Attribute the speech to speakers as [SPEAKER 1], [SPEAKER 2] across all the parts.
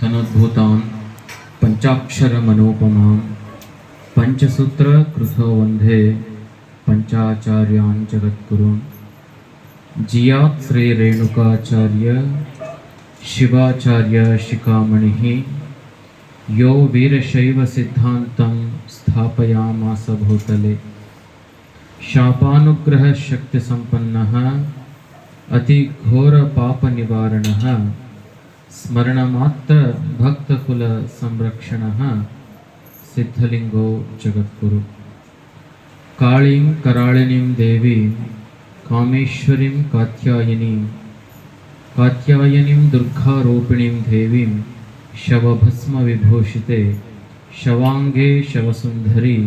[SPEAKER 1] तनोद्भूतान् पंचाक्षरमनोपमान् पंचसूत्रकृतो वन्दे पंचाचार्यान् जगद्गुरून् जियात् श्री रेणुकाचार्य शिवाचार्य शिखामणिः यो वीरशैव सिद्धान्तं स्थापयामास भूतले शापानुग्रह शक्ति संपन्नः अति घोर पाप निवारणः स्मरणमात्र भक्तकुल संरक्षणः सिद्धलिंगो जगद्गुरु काळीं कराळिनीं देवीं कामेश्वरीं कात्यायनीं दुर्गारूपिणीं देवीं शवभस्म विभूषिते शवांगे शवसुंदरी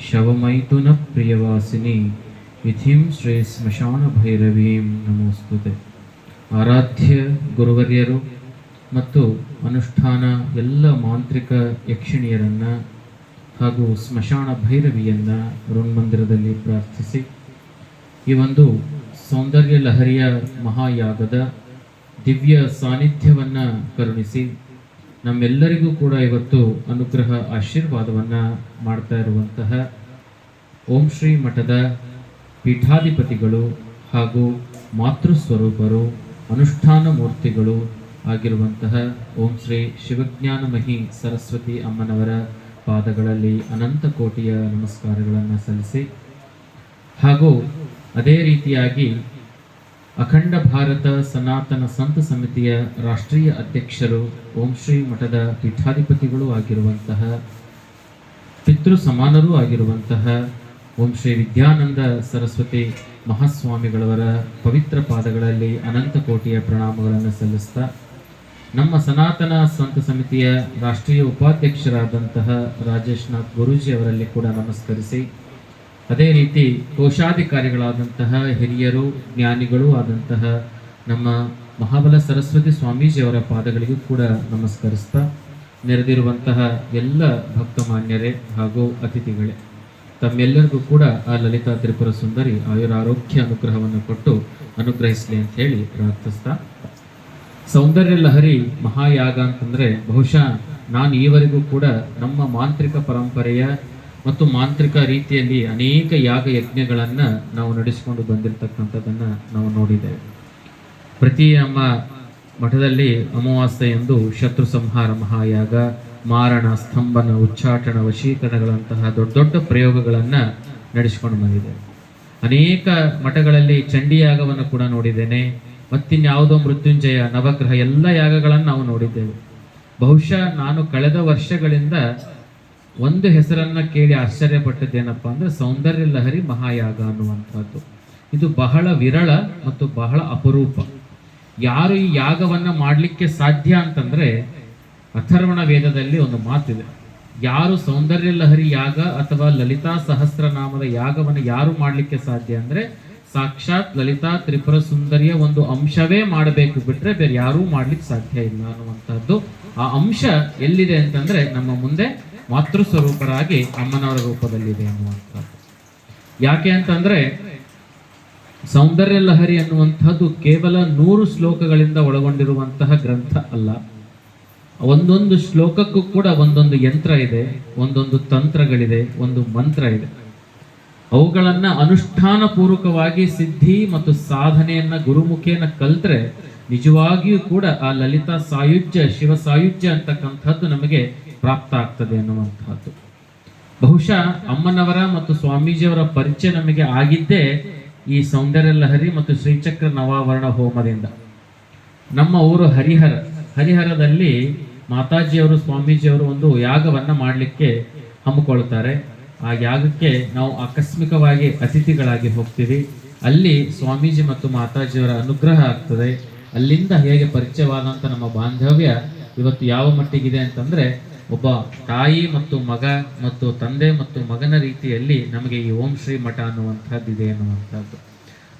[SPEAKER 1] शवमैथुन प्रियवासिनी विधिं श्री स्मशान भैरवीं नमोस्तुते। ಆರಾಧ್ಯ ಗುರುವರ್ಯರು ಮತ್ತು ಅನುಷ್ಠಾನ ಎಲ್ಲ ಮಾಂತ್ರಿಕ ಯಕ್ಷಿಣಿಯರನ್ನು ಹಾಗೂ ಸ್ಮಶಾನ ಭೈರವಿಯನ್ನು ಋಣ್ಮಂದಿರದಲ್ಲಿ ಪ್ರಾರ್ಥಿಸಿ ಈ ಒಂದು ಸೌಂದರ್ಯ ಲಹರಿಯ ಮಹಾಯಾಗದ ದಿವ್ಯ ಸಾನ್ನಿಧ್ಯವನ್ನು ಕರುಣಿಸಿ ನಮ್ಮೆಲ್ಲರಿಗೂ ಕೂಡ ಇವತ್ತು ಅನುಗ್ರಹ ಆಶೀರ್ವಾದವನ್ನು ಮಾಡ್ತಾ ಇರುವಂತಹ ಓಂ ಶ್ರೀ ಮಠದ ಪೀಠಾಧಿಪತಿಗಳು ಹಾಗೂ ಮಾತೃಸ್ವರೂಪರು ಅನುಷ್ಠಾನ ಮೂರ್ತಿಗಳು ಆಗಿರುವಂತಹ ಓಂ ಶ್ರೀ ಶಿವಜ್ಞಾನಮಹಿ ಸರಸ್ವತಿ ಅಮ್ಮನವರ ಪಾದಗಳಲ್ಲಿ ಅನಂತ ಕೋಟಿಯ ನಮಸ್ಕಾರಗಳನ್ನು ಸಲ್ಲಿಸಿ ಹಾಗೂ ಅದೇ ರೀತಿಯಾಗಿ ಅಖಂಡ ಭಾರತ ಸನಾತನ ಸಂತ ಸಮಿತಿಯ ರಾಷ್ಟ್ರೀಯ ಅಧ್ಯಕ್ಷರು ಓಂ ಶ್ರೀ ಮಠದ ಪೀಠಾಧಿಪತಿಗಳು ಆಗಿರುವಂತಹ ಪಿತೃ ಸಮಾನರೂ ಆಗಿರುವಂತಹ ಓಂ ಶ್ರೀ ವಿದ್ಯಾನಂದ ಸರಸ್ವತಿ ಮಹಾಸ್ವಾಮಿಗಳವರ ಪವಿತ್ರ ಪಾದಗಳಲ್ಲಿ ಅನಂತ ಕೋಟಿಯ ಪ್ರಣಾಮಗಳನ್ನು ಸಲ್ಲಿಸ್ತಾ ನಮ್ಮ ಸನಾತನ ಸಂತ ಸಮಿತಿಯ ರಾಷ್ಟ್ರೀಯ ಉಪಾಧ್ಯಕ್ಷರಾದಂತಹ ರಾಜೇಶ್ನಾಥ್ ಗುರೂಜಿ ಅವರಲ್ಲಿ ಕೂಡ ನಮಸ್ಕರಿಸಿ ಅದೇ ರೀತಿ ಕೋಶಾಧಿಕಾರಿಗಳಾದಂತಹ ಹಿರಿಯರು ಜ್ಞಾನಿಗಳು ಆದಂತಹ ನಮ್ಮ ಮಹಾಬಲ ಸರಸ್ವತಿ ಸ್ವಾಮೀಜಿಯವರ ಪಾದಗಳಿಗೂ ಕೂಡ ನಮಸ್ಕರಿಸ್ತಾ ನೆರೆದಿರುವಂತಹ ಎಲ್ಲ ಭಕ್ತಮಾನ್ಯರೇ ಹಾಗೂ ಅತಿಥಿಗಳೇ ತಮ್ಮೆಲ್ಲರಿಗೂ ಕೂಡ ಆ ಲಲಿತಾ ತ್ರಿಪುರ ಸುಂದರಿ ಆಯುರಾರೋಗ್ಯ ಅನುಗ್ರಹವನ್ನು ಕೊಟ್ಟು ಅನುಗ್ರಹಿಸಲಿ ಅಂತ ಹೇಳಿ ಪ್ರಾರ್ಥಿಸ್ತಾ ಸೌಂದರ್ಯ ಲಹರಿ ಮಹಾಯಾಗ ಅಂತಂದರೆ ಬಹುಶಃ ನಾನು ಈವರೆಗೂ ಕೂಡ ನಮ್ಮ ಮಾಂತ್ರಿಕ ಪರಂಪರೆಯ ಮತ್ತು ಮಾಂತ್ರಿಕ ರೀತಿಯಲ್ಲಿ ಅನೇಕ ಯಾಗ ಯಜ್ಞಗಳನ್ನು ನಾವು ನಡೆಸಿಕೊಂಡು ಬಂದಿರತಕ್ಕಂಥದ್ದನ್ನು ನಾವು ನೋಡಿದ್ದೇವೆ. ಪ್ರತಿ ನಮ್ಮ ಮಠದಲ್ಲಿ ಅಮಾವಾಸ್ಯೆ ಎಂದು ಶತ್ರು ಸಂಹಾರ ಮಹಾಯಾಗ, ಮಾರಣ, ಸ್ತಂಭನ, ಉಚ್ಚಾಟನ, ವಶೀಕರಣಗಳಂತಹ ದೊಡ್ಡ ದೊಡ್ಡ ಪ್ರಯೋಗಗಳನ್ನು ನಡೆಸಿಕೊಂಡು ಬಂದಿದೆ. ಅನೇಕ ಮಠಗಳಲ್ಲಿ ಚಂಡಿಯಾಗವನ್ನು ಕೂಡ ನೋಡಿದ್ದೇನೆ. ಮತ್ತಿನ್ಯಾವುದೋ ಮೃತ್ಯುಂಜಯ, ನವಗ್ರಹ ಎಲ್ಲ ಯಾಗಗಳನ್ನು ನಾವು ನೋಡಿದ್ದೇವೆ. ಬಹುಶಃ ನಾನು ಕಳೆದ ವರ್ಷಗಳಿಂದ ಒಂದು ಹೆಸರನ್ನು ಕೇಳಿ ಆಶ್ಚರ್ಯಪಟ್ಟದ್ದೇನಪ್ಪ ಅಂದರೆ ಸೌಂದರ್ಯ ಲಹರಿ ಮಹಾಯಾಗ ಅನ್ನುವಂಥದ್ದು. ಇದು ಬಹಳ ವಿರಳ ಮತ್ತು ಬಹಳ ಅಪರೂಪ. ಯಾರು ಈ ಯಾಗವನ್ನು ಮಾಡಲಿಕ್ಕೆ ಸಾಧ್ಯ ಅಂತಂದರೆ ಅಥರ್ವಣ ವೇದದಲ್ಲಿ ಒಂದು ಮಾತಿದೆ, ಯಾರು ಸೌಂದರ್ಯ ಲಹರಿ ಯಾಗ ಅಥವಾ ಲಲಿತಾ ಸಹಸ್ರನಾಮದ ಯಾಗವನ್ನು ಯಾರು ಮಾಡಲಿಕ್ಕೆ ಸಾಧ್ಯ ಅಂದರೆ ಸಾಕ್ಷಾತ್ ಲಲಿತಾ ತ್ರಿಪುರ ಸುಂದರಿಯ ಒಂದು ಅಂಶವೇ ಮಾಡಬೇಕು, ಬಿಟ್ಟರೆ ಬೇರೆ ಯಾರೂ ಮಾಡ್ಲಿಕ್ಕೆ ಸಾಧ್ಯ ಇಲ್ಲ ಅನ್ನುವಂಥದ್ದು. ಆ ಅಂಶ ಎಲ್ಲಿದೆ ಅಂತಂದ್ರೆ ನಮ್ಮ ಮುಂದೆ ಮಾತೃ ಸ್ವರೂಪರಾಗಿ ಅಮ್ಮನವರ ರೂಪದಲ್ಲಿದೆ ಅನ್ನುವಂಥದ್ದು. ಯಾಕೆ ಅಂತಂದ್ರೆ ಸೌಂದರ್ಯ ಲಹರಿ ಅನ್ನುವಂಥದ್ದು ಕೇವಲ 100 ಶ್ಲೋಕಗಳಿಂದ ಒಳಗೊಂಡಿರುವಂತಹ ಗ್ರಂಥ ಅಲ್ಲ. ಒಂದೊಂದು ಶ್ಲೋಕಕ್ಕೂ ಕೂಡ ಒಂದೊಂದು ಯಂತ್ರ ಇದೆ, ಒಂದೊಂದು ತಂತ್ರಗಳಿದೆ, ಒಂದು ಮಂತ್ರ ಇದೆ. ಅವುಗಳನ್ನ ಅನುಷ್ಠಾನ ಪೂರ್ವಕವಾಗಿ ಸಿದ್ಧಿ ಮತ್ತು ಸಾಧನೆಯನ್ನ ಗುರುಮುಖೇನ ಕಲ್ತ್ರೆ ನಿಜವಾಗಿಯೂ ಕೂಡ ಆ ಲಲಿತಾ ಸಾಯುಜ್ಯ, ಶಿವ ಸಾಯುಜ್ಯ ಅಂತಕ್ಕಂಥದ್ದು ನಮಗೆ ಪ್ರಾಪ್ತ ಆಗ್ತದೆ ಅನ್ನುವಂಥದ್ದು. ಬಹುಶಃ ಅಮ್ಮನವರ ಮತ್ತು ಸ್ವಾಮೀಜಿಯವರ ಪರಿಚಯ ನಮಗೆ ಆಗಿದ್ದೇ ಈ ಸೌಂದರ್ಯ ಲಹರಿ ಮತ್ತು ಶ್ರೀಚಕ್ರ ನವಾವರಣ ಹೋಮದಿಂದ. ನಮ್ಮ ಊರು ಹರಿಹರದಲ್ಲಿ ಮಾತಾಜಿಯವರು ಸ್ವಾಮೀಜಿಯವರು ಒಂದು ಯಾಗವನ್ನ ಮಾಡಲಿಕ್ಕೆ ಹಮ್ಮಿಕೊಳ್ತಾರೆ. ಆ ಯಾಗಕ್ಕೆ ನಾವು ಆಕಸ್ಮಿಕವಾಗಿ ಅತಿಥಿಗಳಾಗಿ ಹೋಗ್ತೀವಿ. ಅಲ್ಲಿ ಸ್ವಾಮೀಜಿ ಮತ್ತು ಮಾತಾಜಿಯವರ ಅನುಗ್ರಹ ಆಗ್ತದೆ. ಅಲ್ಲಿಂದ ಹೇಗೆ ಪರಿಚಯವಾದಂಥ ನಮ್ಮ ಬಾಂಧವ್ಯ ಇವತ್ತು ಯಾವ ಮಟ್ಟಿಗಿದೆ ಅಂತಂದ್ರೆ ಒಬ್ಬ ತಾಯಿ ಮತ್ತು ಮಗ ಮತ್ತು ತಂದೆ ಮತ್ತು ಮಗನ ರೀತಿಯಲ್ಲಿ ನಮಗೆ ಈ ಓಂ ಶ್ರೀ ಮಠ ಅನ್ನುವಂಥದ್ದು ಇದೆ ಅನ್ನುವಂಥದ್ದು.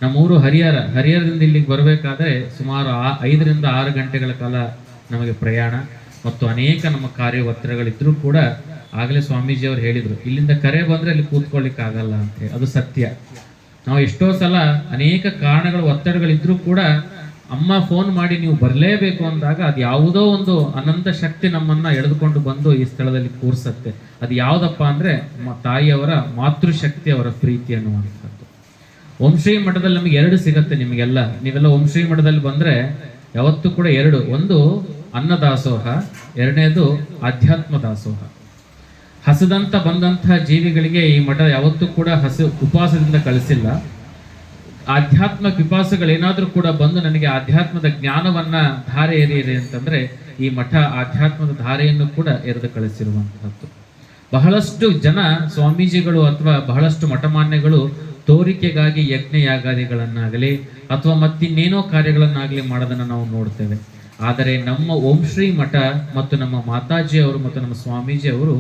[SPEAKER 1] ನಮ್ಮೂರು ಹರಿಹರದಿಂದ ಇಲ್ಲಿಗೆ ಬರಬೇಕಾದ್ರೆ ಸುಮಾರು 5 ರಿಂದ 6 ಗಂಟೆಗಳ ಕಾಲ ನಮಗೆ ಪ್ರಯಾಣ ಮತ್ತು ಅನೇಕ ನಮ್ಮ ಕಾರ್ಯ ಒತ್ತಡಗಳಿದ್ರೂ ಕೂಡ ಆಗಲೇ ಸ್ವಾಮೀಜಿಯವರು ಹೇಳಿದರು, ಇಲ್ಲಿಂದ ಕರೆ ಬಂದರೆ ಅಲ್ಲಿ ಕೂತ್ಕೊಳ್ಳಿಕ್ಕೆ ಆಗಲ್ಲ ಅಂತ. ಅದು ಸತ್ಯ. ನಾವು ಎಷ್ಟೋ ಸಲ ಅನೇಕ ಕಾರಣಗಳು ಒತ್ತಡಗಳಿದ್ರೂ ಕೂಡ ಅಮ್ಮ ಫೋನ್ ಮಾಡಿ ನೀವು ಬರಲೇಬೇಕು ಅಂದಾಗ ಅದು ಯಾವುದೋ ಒಂದು ಅನಂತ ಶಕ್ತಿ ನಮ್ಮನ್ನ ಎಳೆದುಕೊಂಡು ಬಂದು ಈ ಸ್ಥಳದಲ್ಲಿ ಕೂರ್ಸತ್ತೆ. ಅದು ಯಾವುದಪ್ಪ ಅಂದ್ರೆ ತಾಯಿಯವರ ಮಾತೃಶಕ್ತಿ, ಅವರ ಪ್ರೀತಿ ಅನ್ನುವಂಥದ್ದು. ಓಂ ಶ್ರೀ ಮಠದಲ್ಲಿ ನಮಗೆ ಎರಡು ಸಿಗತ್ತೆ. ನಿಮಗೆಲ್ಲ ನೀವೆಲ್ಲ ಓಂ ಶ್ರೀ ಮಠದಲ್ಲಿ ಬಂದ್ರೆ ಯಾವತ್ತೂ ಕೂಡ ಎರಡು, ಒಂದು ಅನ್ನದಾಸೋಹ, ಎರಡನೇದು ಅಧ್ಯಾತ್ಮ ದಾಸೋಹ. ಹಸದಂತ ಬಂದಂತಹ ಜೀವಿಗಳಿಗೆ ಈ ಮಠ ಯಾವತ್ತೂ ಕೂಡ ಉಪವಾಸದಿಂದ ಕಳಿಸಿಲ್ಲ. ಆಧ್ಯಾತ್ಮ ಪಿಪಾಸಗಳೇನಾದ್ರೂ ಕೂಡ ಬಂದು ನನಗೆ ಆಧ್ಯಾತ್ಮದ ಜ್ಞಾನವನ್ನ ಧಾರೆ ಎರೆಯಿರಿ ಅಂತಂದ್ರೆ ಈ ಮಠ ಆಧ್ಯಾತ್ಮದ ಧಾರೆಯನ್ನು ಕೂಡ ಎರೆದು ಕಳಿಸಿರುವಂತಹದ್ದು. ಬಹಳಷ್ಟು ಜನ ಸ್ವಾಮೀಜಿಗಳು ಅಥವಾ ಬಹಳಷ್ಟು ಮಠಮಾನ್ಯಗಳು ತೋರಿಕೆಗಾಗಿ ಯಜ್ಞ ಯಾಗಾದಿಗಳನ್ನಾಗಲಿ ಅಥವಾ ಮತ್ತಿನ್ನೇನೋ ಕಾರ್ಯಗಳನ್ನಾಗಲಿ ಮಾಡೋದನ್ನ ನಾವು ನೋಡ್ತೇವೆ. ಆದರೆ ನಮ್ಮ ಓಂ ಶ್ರೀ ಮಠ ಮತ್ತು ನಮ್ಮ ಮಾತಾಜಿ ಅವರು ಮತ್ತು ನಮ್ಮ ಸ್ವಾಮೀಜಿ ಅವರು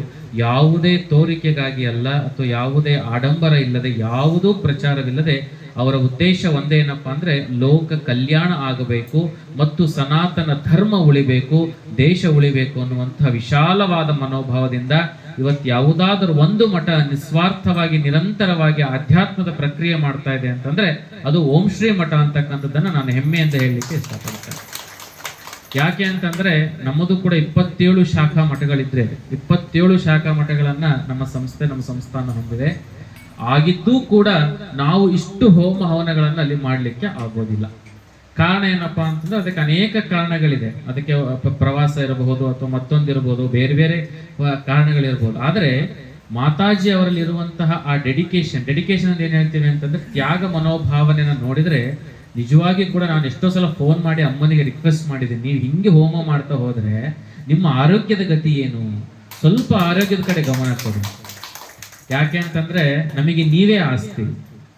[SPEAKER 1] ಯಾವುದೇ ತೋರಿಕೆಗಾಗಿ ಅಲ್ಲ ಅಥವಾ ಯಾವುದೇ ಆಡಂಬರ ಇಲ್ಲದೆ, ಯಾವುದೂ ಪ್ರಚಾರವಿಲ್ಲದೆ, ಅವರ ಉದ್ದೇಶ ಒಂದೇ ಏನಪ್ಪಾ ಅಂದ್ರೆ ಲೋಕ ಕಲ್ಯಾಣ ಆಗಬೇಕು ಮತ್ತು ಸನಾತನ ಧರ್ಮ ಉಳಿಬೇಕು, ದೇಶ ಉಳಿಬೇಕು ಅನ್ನುವಂತಹ ವಿಶಾಲವಾದ ಮನೋಭಾವದಿಂದ ಇವತ್ತು ಯಾವುದಾದ್ರೂ ಒಂದು ಮಠ ನಿಸ್ವಾರ್ಥವಾಗಿ ನಿರಂತರವಾಗಿ ಆಧ್ಯಾತ್ಮದ ಪ್ರಕ್ರಿಯೆ ಮಾಡ್ತಾ ಇದೆ ಅಂತಂದ್ರೆ ಅದು ಓಂ ಶ್ರೀ ಮಠ ಅಂತಕ್ಕಂಥದ್ದನ್ನ ನಾನು ಹೆಮ್ಮೆಯಿಂದ ಹೇಳಲಿಕ್ಕೆ ಇಷ್ಟಪಡ್ತೇನೆ. ಯಾಕೆ ಅಂತಂದ್ರೆ ನಮ್ಮದು ಕೂಡ 27 ಶಾಖಾ ಮಠಗಳಿದ್ರೆ 27 ಶಾಖಾ ಮಠಗಳನ್ನ ನಮ್ಮ ಸಂಸ್ಥೆ, ನಮ್ಮ ಸಂಸ್ಥಾನ ಹೊಂದಿದೆ. ಆಗಿದ್ದೂ ಕೂಡ ನಾವು ಇಷ್ಟು ಹೋಮ ಹವನಗಳನ್ನ ಅಲ್ಲಿ ಮಾಡ್ಲಿಕ್ಕೆ ಆಗೋದಿಲ್ಲ. ಕಾರಣ ಏನಪ್ಪಾ ಅಂತಂದ್ರೆ ಅದಕ್ಕೆ ಅನೇಕ ಕಾರಣಗಳಿದೆ. ಅದಕ್ಕೆ ಪ್ರವಾಸ ಇರಬಹುದು ಅಥವಾ ಮತ್ತೊಂದಿರಬಹುದು, ಬೇರೆ ಬೇರೆ ಕಾರಣಗಳಿರ್ಬೋದು. ಆದರೆ ಮಾತಾಜಿ ಅವರಲ್ಲಿ ಇರುವಂತಹ ಆ ಡೆಡಿಕೇಶನ್ ಅಂತ ಏನ್ ಹೇಳ್ತೀವಿ ಅಂತಂದ್ರೆ ತ್ಯಾಗ ಮನೋಭಾವನೆಯನ್ನ ನೋಡಿದ್ರೆ ನಿಜವಾಗಿ ಕೂಡ ನಾನು ಎಷ್ಟೋ ಸಲ ಫೋನ್ ಮಾಡಿ ಅಮ್ಮನಿಗೆ ರಿಕ್ವೆಸ್ಟ್ ಮಾಡಿದ್ದೀನಿ, ನೀವು ಹಿಂಗೆ ಹೋಮ ಮಾಡ್ತಾ ಹೋದ್ರೆ ನಿಮ್ಮ ಆರೋಗ್ಯದ ಗತಿ ಏನು, ಸ್ವಲ್ಪ ಆರೋಗ್ಯದ ಕಡೆ ಗಮನ ಕೊಡಿ. ಯಾಕೆ ಅಂತಂದ್ರೆ ನಮಗೆ ನೀವೇ ಆಸ್ತಿ.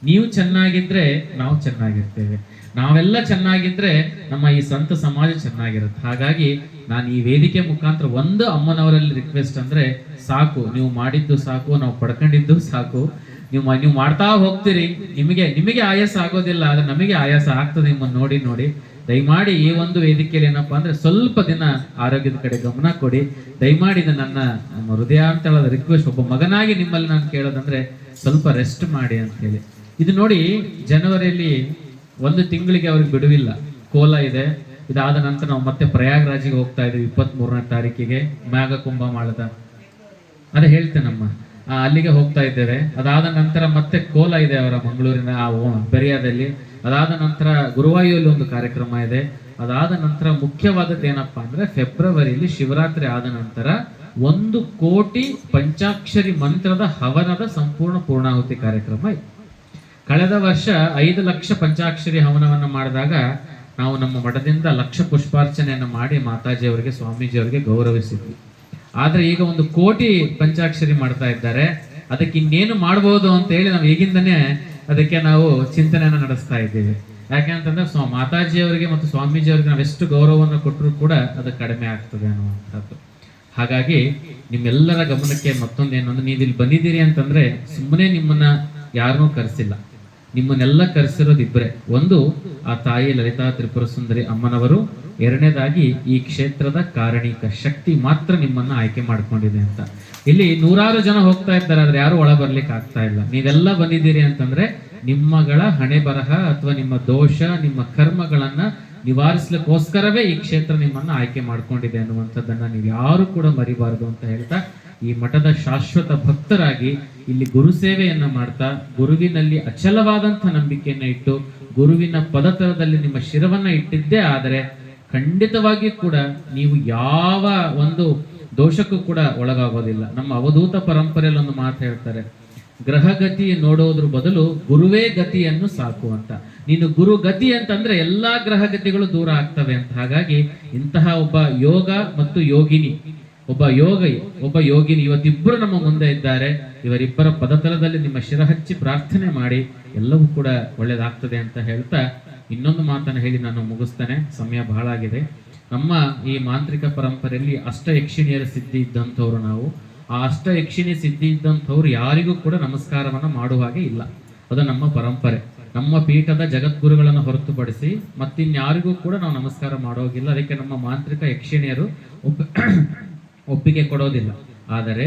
[SPEAKER 1] ನೀವು ಚೆನ್ನಾಗಿದ್ರೆ ನಾವು ಚೆನ್ನಾಗಿರ್ತೇವೆ, ನಾವೆಲ್ಲ ಚೆನ್ನಾಗಿದ್ರೆ ನಮ್ಮ ಈ ಸಂತ ಸಮಾಜ ಚೆನ್ನಾಗಿರುತ್ತೆ. ಹಾಗಾಗಿ ನಾನು ಈ ವೇದಿಕೆ ಮುಖಾಂತರ ಒಂದು ಅಮ್ಮನವರಲ್ಲಿ ರಿಕ್ವೆಸ್ಟ್ ಅಂದ್ರೆ ಸಾಕು, ನೀವು ಮಾಡಿದ್ದು ಸಾಕು, ನಾವು ಪಡ್ಕೊಂಡಿದ್ದು ಸಾಕು. ನೀವು ಮಾಡ್ತಾ ಹೋಗ್ತೀರಿ, ನಿಮಗೆ ಆಯಾಸ ಆಗೋದಿಲ್ಲ, ಆದ್ರೆ ನಮಗೆ ಆಯಾಸ ಆಗ್ತದೆ ನಿಮ್ಮನ್ನು ನೋಡಿ ನೋಡಿ. ದಯಮಾಡಿ ಈ ಒಂದು ವೇದಿಕೆಯಲ್ಲಿ ಏನಪ್ಪಾ ಅಂದ್ರೆ ಸ್ವಲ್ಪ ದಿನ ಆರೋಗ್ಯದ ಕಡೆ ಗಮನ ಕೊಡಿ. ದಯಮಾಡಿ ಇದು ನಮ್ಮ ಹೃದಯಾಂತಳದ ರಿಕ್ವೆಸ್ಟ್. ಒಬ್ಬ ಮಗನಾಗಿ ನಿಮ್ಮಲ್ಲಿ ನಾನು ಕೇಳೋದಂದ್ರೆ ಸ್ವಲ್ಪ ರೆಸ್ಟ್ ಮಾಡಿ ಅಂತ ಹೇಳಿ. ಇದು ನೋಡಿ, ಜನವರಿಯಲ್ಲಿ 1 ತಿಂಗಳಿಗೆ ಅವ್ರಿಗೆ ಬಿಡುವಿಲ್ಲ, ಕೋಲ ಇದೆ. ಇದಾದ ನಂತರ ನಾವು ಮತ್ತೆ ಪ್ರಯಾಗ್ರಾಜಿಗೆ ಹೋಗ್ತಾ ಇದ್ದೀವಿ 23ನೇ ತಾರೀಕಿಗೆ ಮ್ಯಾಗ ಕುಂಭಮಾಳದ, ಅದೇ ಹೇಳ್ತೇನಮ್ಮ, ಅಲ್ಲಿಗೆ ಹೋಗ್ತಾ ಇದ್ದೇವೆ. ಅದಾದ ನಂತರ ಮತ್ತೆ ಕೋಲ ಇದೆ ಅವರ ಮಂಗಳೂರಿನ ಬೆರಿಯಾದಲ್ಲಿ. ಅದಾದ ನಂತರ ಗುರುವಾಯೂರಲ್ಲಿ ಒಂದು ಕಾರ್ಯಕ್ರಮ ಇದೆ. ಅದಾದ ನಂತರ ಮುಖ್ಯವಾದದ್ದು ಏನಪ್ಪಾ ಅಂದ್ರೆ ಫೆಬ್ರವರಿಯಲ್ಲಿ ಶಿವರಾತ್ರಿ ಆದ ನಂತರ 1 ಕೋಟಿ ಪಂಚಾಕ್ಷರಿ ಮಂತ್ರದ ಹವನದ ಸಂಪೂರ್ಣ ಪೂರ್ಣಾಹುತಿ ಕಾರ್ಯಕ್ರಮ ಇದೆ. ಕಳೆದ ವರ್ಷ 5 ಲಕ್ಷ ಪಂಚಾಕ್ಷರಿ ಹವನವನ್ನ ಮಾಡಿದಾಗ ನಾವು ನಮ್ಮ ಮಠದಿಂದ 1 ಲಕ್ಷ ಪುಷ್ಪಾರ್ಚನೆಯನ್ನು ಮಾಡಿ ಮಾತಾಜಿ ಅವರಿಗೆ, ಸ್ವಾಮೀಜಿ ಅವರಿಗೆ ಗೌರವಿಸಿದ್ವಿ. ಆದ್ರೆ ಈಗ 1 ಕೋಟಿ ಪಂಚಾಕ್ಷರಿ ಮಾಡ್ತಾ ಇದ್ದಾರೆ. ಅದಕ್ಕೆ ಇನ್ನೇನು ಮಾಡಬಹುದು ಅಂತ ಹೇಳಿ ನಾವು ಈಗಿಂದನೇ ಅದಕ್ಕೆ ನಾವು ಚಿಂತನೆಯನ್ನ ನಡೆಸ್ತಾ ಇದ್ದೀವಿ. ಯಾಕೆ ಅಂತಂದ್ರೆ ಮಾತಾಜಿ ಅವರಿಗೆ ಮತ್ತು ಸ್ವಾಮೀಜಿ ಅವರಿಗೆ ನಾವೆಷ್ಟು ಗೌರವವನ್ನು ಕೊಟ್ಟರು ಕೂಡ ಅದು ಕಡಿಮೆ ಆಗ್ತದೆ ಅನ್ನುವಂಥದ್ದು. ಹಾಗಾಗಿ ನಿಮ್ಮೆಲ್ಲರ ಗಮನಕ್ಕೆ ಮತ್ತೊಂದೇನು ಅಂದ್ರೆ, ನೀವು ಇಲ್ಲಿ ಬಂದಿದ್ದೀರಿ ಅಂತಂದ್ರೆ ಸುಮ್ಮನೆ ನಿಮ್ಮನ್ನ ಯಾರನ್ನೂ ಕರೆಸಿಲ್ಲ, ನಿಮ್ಮನ್ನೆಲ್ಲ ಕರೆಸಿರೋದು ಇಬ್ಬರೇ. ಒಂದು ಆ ತಾಯಿ ಲಲಿತಾ ತ್ರಿಪುರ ಸುಂದರಿ ಅಮ್ಮನವರು, ಎರಡನೇದಾಗಿ ಈ ಕ್ಷೇತ್ರದ ಕಾರಣಿಕ ಶಕ್ತಿ ಮಾತ್ರ ನಿಮ್ಮನ್ನ ಆಯ್ಕೆ ಮಾಡ್ಕೊಂಡಿದೆ ಅಂತ. ಇಲ್ಲಿ 100 ಜನ ಹೋಗ್ತಾ ಇದ್ದಾರೆ, ಆದ್ರೆ ಯಾರು ಒಳ ಬರ್ಲಿಕ್ಕೆ ಆಗ್ತಾ ಇಲ್ಲ. ನೀವೆಲ್ಲ ಬಂದಿದ್ದೀರಿ ಅಂತಂದ್ರೆ ನಿಮ್ಮಗಳ ಹಣೆ ಬರಹ ಅಥವಾ ನಿಮ್ಮ ದೋಷ, ನಿಮ್ಮ ಕರ್ಮಗಳನ್ನ ನಿವಾರಿಸ್ಲಿಕ್ಕೋಸ್ಕರವೇ ಈ ಕ್ಷೇತ್ರ ನಿಮ್ಮನ್ನ ಆಯ್ಕೆ ಮಾಡ್ಕೊಂಡಿದೆ ಅನ್ನುವಂಥದ್ದನ್ನ ನೀವು ಯಾರು ಕೂಡ ಮರಿಬಾರದು ಅಂತ ಹೇಳ್ತಾ, ಈ ಮಠದ ಶಾಶ್ವತ ಭಕ್ತರಾಗಿ ಇಲ್ಲಿ ಗುರು ಸೇವೆಯನ್ನ ಮಾಡ್ತಾ, ಗುರುವಿನಲ್ಲಿ ಅಚಲವಾದಂಥ ನಂಬಿಕೆಯನ್ನ ಇಟ್ಟು, ಗುರುವಿನ ಪದತಲದಲ್ಲಿ ನಿಮ್ಮ ಶಿರವನ್ನ ಇಟ್ಟಿದ್ದೇ ಆದರೆ ಖಂಡಿತವಾಗಿ ಕೂಡ ನೀವು ಯಾವ ಒಂದು ದೋಷಕ್ಕೂ ಕೂಡ ಒಳಗಾಗೋದಿಲ್ಲ. ನಮ್ಮ ಅವಧೂತ ಪರಂಪರೆಯಲ್ಲಿ ಒಂದು ಮಾತು ಹೇಳ್ತಾರೆ, ಗ್ರಹಗತಿ ನೋಡೋದ್ರ ಬದಲು ಗುರುವೇ ಗತಿಯನ್ನು ಸಾಕು ಅಂತ. ನೀನು ಗುರು ಗತಿ ಅಂತಂದ್ರೆ ಎಲ್ಲಾ ಗ್ರಹಗತಿಗಳು ದೂರ ಆಗ್ತವೆ ಅಂತ. ಹಾಗಾಗಿ ಇಂತಹ ಒಬ್ಬ ಯೋಗ ಮತ್ತು ಯೋಗಿನಿ, ಒಬ್ಬ ಯೋಗಿನಿ ಇವತ್ತಿಬ್ಬರು ನಮ್ಮ ಮುಂದೆ ಇದ್ದಾರೆ. ಇವರಿಬ್ಬರ ಪದತಲದಲ್ಲಿ ನಿಮ್ಮ ಶಿರ ಹಚ್ಚಿ ಪ್ರಾರ್ಥನೆ ಮಾಡಿ ಎಲ್ಲವೂ ಕೂಡ ಒಳ್ಳೇದಾಗ್ತದೆ ಅಂತ ಹೇಳ್ತಾ ಇನ್ನೊಂದು ಮಾತನ್ನು ಹೇಳಿ ನಾನು ಮುಗಿಸ್ತೇನೆ, ಸಮಯ ಬಹಳ ಆಗಿದೆ. ನಮ್ಮ ಈ ಮಾಂತ್ರಿಕ ಪರಂಪರೆಯಲ್ಲಿ ಯಕ್ಷಿಣಿಯರ ಸಿದ್ಧಿ ಇದ್ದಂಥವ್ರು ನಾವು. ಆ ಯಕ್ಷಿಣಿ ಸಿದ್ಧಿ ಇದ್ದಂಥವ್ರು ಯಾರಿಗೂ ಕೂಡ ನಮಸ್ಕಾರವನ್ನ ಮಾಡುವ ಹಾಗೆ ಇಲ್ಲ. ಅದು ನಮ್ಮ ಪರಂಪರೆ. ನಮ್ಮ ಪೀಠದ ಜಗದ್ಗುರುಗಳನ್ನು ಹೊರತುಪಡಿಸಿ ಮತ್ತಿನ್ಯಾರಿಗೂ ಕೂಡ ನಾವು ನಮಸ್ಕಾರ ಮಾಡೋಗಿಲ್ಲ. ಅದಕ್ಕೆ ನಮ್ಮ ಮಾಂತ್ರಿಕ ಯಕ್ಷಿಣಿಯರು ಒಪ್ಪಿಗೆ ಕೊಡೋದಿಲ್ಲ. ಆದರೆ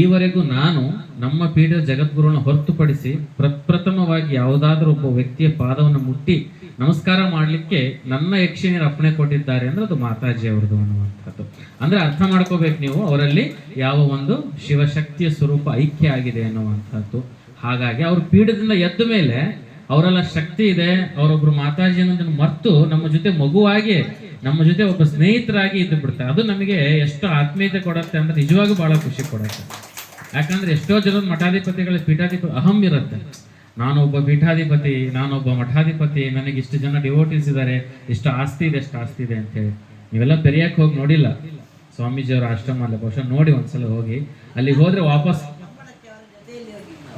[SPEAKER 1] ಈವರೆಗೂ ನಾನು ನಮ್ಮ ಪೀಠದ ಜಗದ್ಗುರುಗಳನ್ನು ಹೊರತುಪಡಿಸಿ ಪ್ರಪ್ರಥಮವಾಗಿ ಯಾವುದಾದ್ರೂ ಒಬ್ಬ ವ್ಯಕ್ತಿಯ ಪಾದವನ್ನು ಮುಟ್ಟಿ ನಮಸ್ಕಾರ ಮಾಡಲಿಕ್ಕೆ ನನ್ನ ಯಕ್ಷಿಣಿಯರು ಅಪ್ಪಣೆ ಕೊಟ್ಟಿದ್ದಾರೆ ಅಂದ್ರೆ ಅದು ಮಾತಾಜಿ ಅವ್ರದ್ದು ಅನ್ನುವಂಥದ್ದು. ಅಂದ್ರೆ ಅರ್ಥ ಮಾಡ್ಕೋಬೇಕು ನೀವು, ಅವರಲ್ಲಿ ಯಾವ ಒಂದು ಶಿವಶಕ್ತಿಯ ಸ್ವರೂಪ ಐಕ್ಯ ಆಗಿದೆ ಅನ್ನುವಂಥದ್ದು. ಹಾಗಾಗಿ ಅವ್ರ ಪೀಠದಿಂದ ಎದ್ದ ಮೇಲೆ ಅವರೆಲ್ಲ ಶಕ್ತಿ ಇದೆ, ಅವರೊಬ್ರು ಮಾತಾಜಿ ಅನ್ನೋದನ್ನು ಮರ್ತು ನಮ್ಮ ಜೊತೆ ಮಗುವಾಗಿ, ನಮ್ಮ ಜೊತೆ ಒಬ್ಬ ಸ್ನೇಹಿತರಾಗಿ ಇದ್ದು ಬಿಡ್ತಾರೆ. ಅದು ನಮಗೆ ಎಷ್ಟು ಆತ್ಮೀಯತೆ ಕೊಡುತ್ತೆ ಅಂದ್ರೆ ನಿಜವಾಗೂ ಬಹಳ ಖುಷಿ ಕೊಡುತ್ತೆ. ಯಾಕಂದ್ರೆ ಎಷ್ಟೋ ಜನದ ಮಠಾಧಿಪತಿಗಳ ಪೀಠಾಧಿಪತಿ ಅಹಂ ಇರುತ್ತೆ. ನಾನೊಬ್ಬ ಪೀಠಾಧಿಪತಿ, ನಾನೊಬ್ಬ ಮಠಾಧಿಪತಿ, ನನಗೆ ಇಷ್ಟು ಜನ ಡಿವೋಟೀಸ್ ಇದ್ದಾರೆ, ಇಷ್ಟು ಆಸ್ತಿ ಇದೆ, ಎಷ್ಟು ಆಸ್ತಿ ಇದೆ ಅಂತ ಹೇಳಿ. ನೀವೆಲ್ಲ ಪೆರಿಯಕ್ಕೆ ಹೋಗಿ ನೋಡಿಲ್ಲ ಸ್ವಾಮೀಜಿಯವರ ಆಶ್ರಮ ಅಲ್ಲ, ಬಹುಶಃ ನೋಡಿ ಒಂದ್ಸಲ ಹೋಗಿ. ಅಲ್ಲಿಗೆ ಹೋದ್ರೆ ವಾಪಸ್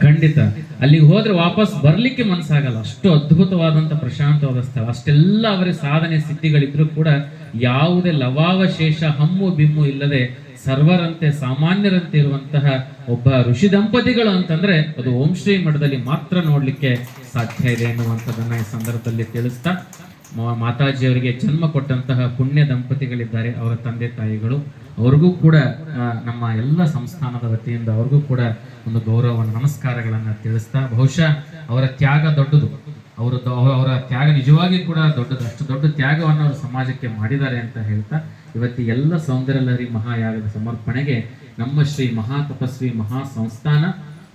[SPEAKER 1] ಖಂಡಿತ ಅಲ್ಲಿಗೆ ಹೋದ್ರೆ ವಾಪಸ್ ಬರ್ಲಿಕ್ಕೆ ಮನಸ್ಸಾಗಲ್ಲ. ಅಷ್ಟು ಅದ್ಭುತವಾದಂತ ಪ್ರಶಾಂತವಾದ ಸ್ಥಳ. ಅಷ್ಟೆಲ್ಲ ಅವರ ಸಾಧನೆ ಸಿದ್ಧಿಗಳಿದ್ರು ಕೂಡ ಯಾವುದೇ ಲವಾವಶೇಷ ಹಮ್ಮು ಬಿಮ್ಮು ಇಲ್ಲದೆ ಸರ್ವರಂತೆ ಸಾಮಾನ್ಯರಂತೆ ಇರುವಂತಹ ಒಬ್ಬ ಋಷಿ ದಂಪತಿಗಳು ಅಂತಂದ್ರೆ ಅದು ಓಂ ಶ್ರೀ ಮಠದಲ್ಲಿ ಮಾತ್ರ ನೋಡ್ಲಿಕ್ಕೆ ಸಾಧ್ಯ ಇದೆ ಎನ್ನುವಂಥದ್ದನ್ನ ಈ ಸಂದರ್ಭದಲ್ಲಿ ತಿಳಿಸ್ತಾ, ಮಾತಾಜಿಯವರಿಗೆ ಜನ್ಮ ಕೊಟ್ಟಂತಹ ಪುಣ್ಯ ದಂಪತಿಗಳಿದ್ದಾರೆ, ಅವರ ತಂದೆ ತಾಯಿಗಳು, ಅವ್ರಿಗೂ ಕೂಡ ನಮ್ಮ ಎಲ್ಲ ಸಂಸ್ಥಾನದ ವತಿಯಿಂದ ಅವ್ರಿಗೂ ಕೂಡ ಒಂದು ಗೌರವ ನಮಸ್ಕಾರಗಳನ್ನ ತಿಳಿಸ್ತಾ, ಬಹುಶಃ ಅವರ ತ್ಯಾಗ ದೊಡ್ಡದು, ಅವರ ತ್ಯಾಗ ನಿಜವಾಗಿ ಕೂಡ ದೊಡ್ಡದು. ಅಷ್ಟು ದೊಡ್ಡ ತ್ಯಾಗವನ್ನು ಅವರು ಸಮಾಜಕ್ಕೆ ಮಾಡಿದ್ದಾರೆ ಅಂತ ಹೇಳ್ತಾ, ಇವತ್ತು ಎಲ್ಲ ಸೌಂದರ್ಯಲಹರಿ ಮಹಾಯಾಗದ ಸಮರ್ಪಣೆಗೆ ನಮ್ಮ ಶ್ರೀ ಮಹಾತಪಸ್ವಿ ಮಹಾ ಸಂಸ್ಥಾನ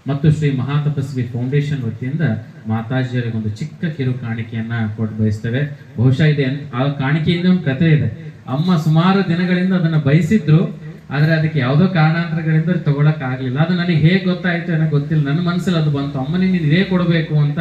[SPEAKER 1] ಮತ್ತು ಶ್ರೀ ಮಹಾತಪಸ್ವಿ ಫೌಂಡೇಶನ್ ವತಿಯಿಂದ ಮಾತಾಜಿಯವರಿಗೆ ಒಂದು ಚಿಕ್ಕ ಕಿರು ಕಾಣಿಕೆಯನ್ನ ಕೊಟ್ಟು ಬಯಸ್ತೇವೆ. ಬಹುಶಃ ಇದೆ ಆ ಕಾಣಿಕೆಯಿಂದ ಒಂದು ಕಥೆ ಇದೆ. ಅಮ್ಮ ಸುಮಾರು ದಿನಗಳಿಂದ ಅದನ್ನ ಬಯಸಿದ್ರು, ಆದ್ರೆ ಅದಕ್ಕೆ ಯಾವುದೋ ಕಾರಣಾಂತರಗಳಿಂದ ತಗೊಳಕ್ ಆಗ್ಲಿಲ್ಲ. ಅದು ನನಗೆ ಹೇಗೆ ಗೊತ್ತಾಯ್ತು ಏನೋ ಗೊತ್ತಿಲ್ಲ, ನನ್ನ ಮನಸ್ಸಲ್ಲಿ ಅದು ಬಂತು, ಅಮ್ಮನಿಗೆ ನೀನು ಇದೇ ಕೊಡಬೇಕು ಅಂತ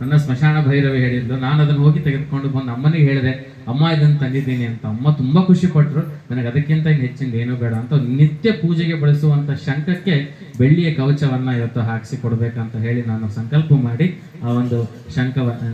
[SPEAKER 1] ನನ್ನ ಸ್ಮಶಾನ ಭೈರವಿ ಹೇಳಿದ್ರು. ನಾನು ಅದನ್ನು ಹೋಗಿ ತೆಗೆದುಕೊಂಡು ಬಂದು ಅಮ್ಮನಿಗೆ ಹೇಳಿದೆ, ಅಮ್ಮ ಇದನ್ನು ತಂದಿದ್ದೀನಿ ಅಂತ. ಅಮ್ಮ ತುಂಬಾ ಖುಷಿ ಪಟ್ರು. ನನಗೆ ಅದಕ್ಕಿಂತ ಹೆಚ್ಚಿನ ಏನೂ ಬೇಡ ಅಂತ ನಿತ್ಯ ಪೂಜೆಗೆ ಬಳಸುವಂತ ಶಂಖಕ್ಕೆ ಬೆಳ್ಳಿಯ ಕವಚವನ್ನ ಇವತ್ತು ಹಾಕಿಸಿ ಕೊಡ್ಬೇಕಂತ ಹೇಳಿ ನಾನು ಸಂಕಲ್ಪ ಮಾಡಿ ಆ ಒಂದು ಶಂಖವನ್ನು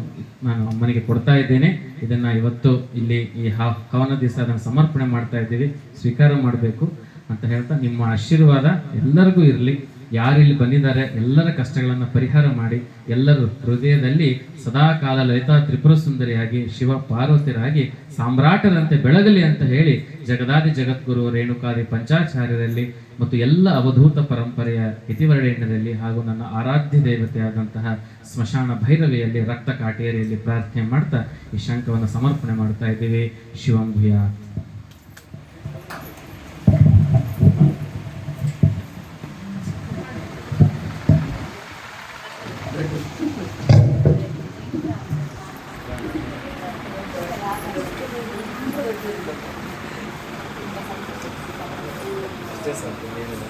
[SPEAKER 1] ನಾನು ಅಮ್ಮನಿಗೆ ಕೊಡ್ತಾ ಇದ್ದೇನೆ. ಇದನ್ನ ಇವತ್ತು ಇಲ್ಲಿ ಈ ಹವನ ದಿವಸ ಅದನ್ನು ಸಮರ್ಪಣೆ ಮಾಡ್ತಾ ಇದ್ದೀವಿ, ಸ್ವೀಕಾರ ಮಾಡಬೇಕು ಅಂತ ಹೇಳ್ತಾ, ನಿಮ್ಮ ಆಶೀರ್ವಾದ ಎಲ್ಲರಿಗೂ ಇರಲಿ. ಯಾರಿಲ್ಲಿ ಬಂದಿದ್ದಾರೆ ಎಲ್ಲರ ಕಷ್ಟಗಳನ್ನು ಪರಿಹಾರ ಮಾಡಿ, ಎಲ್ಲರೂ ಹೃದಯದಲ್ಲಿ ಸದಾಕಾಲ ಲಲಿತಾ ತ್ರಿಪುರ ಸುಂದರಿಯಾಗಿ ಶಿವ ಪಾರ್ವತಿಯರಾಗಿ ಸಾಮ್ರಾಟರಂತೆ ಬೆಳಗಲಿ ಅಂತ ಹೇಳಿ, ಜಗದಾದಿ ಜಗದ್ಗುರು ರೇಣುಕಾದಿ ಪಂಚಾಚಾರ್ಯರಲ್ಲಿ ಮತ್ತು ಎಲ್ಲ ಅವಧೂತ ಪರಂಪರೆಯ ಇತಿವರ್ಣದಲ್ಲಿ ಹಾಗೂ ನನ್ನ ಆರಾಧ್ಯ ದೇವತೆಯಾದಂತಹ ಸ್ಮಶಾನ ಭೈರವಿಯಲ್ಲಿ ರಕ್ತ ಕಾಟೇರಿಯಲ್ಲಿ ಪ್ರಾರ್ಥನೆ ಮಾಡ್ತಾ ಈ ಶಂಖವನ್ನು ಸಮರ್ಪಣೆ ಮಾಡ್ತಾ ಇದ್ದೀವಿ. ಶಿವಂ ಭೂಯಾ. ಅಷ್ಟೇ ಸಾಕು.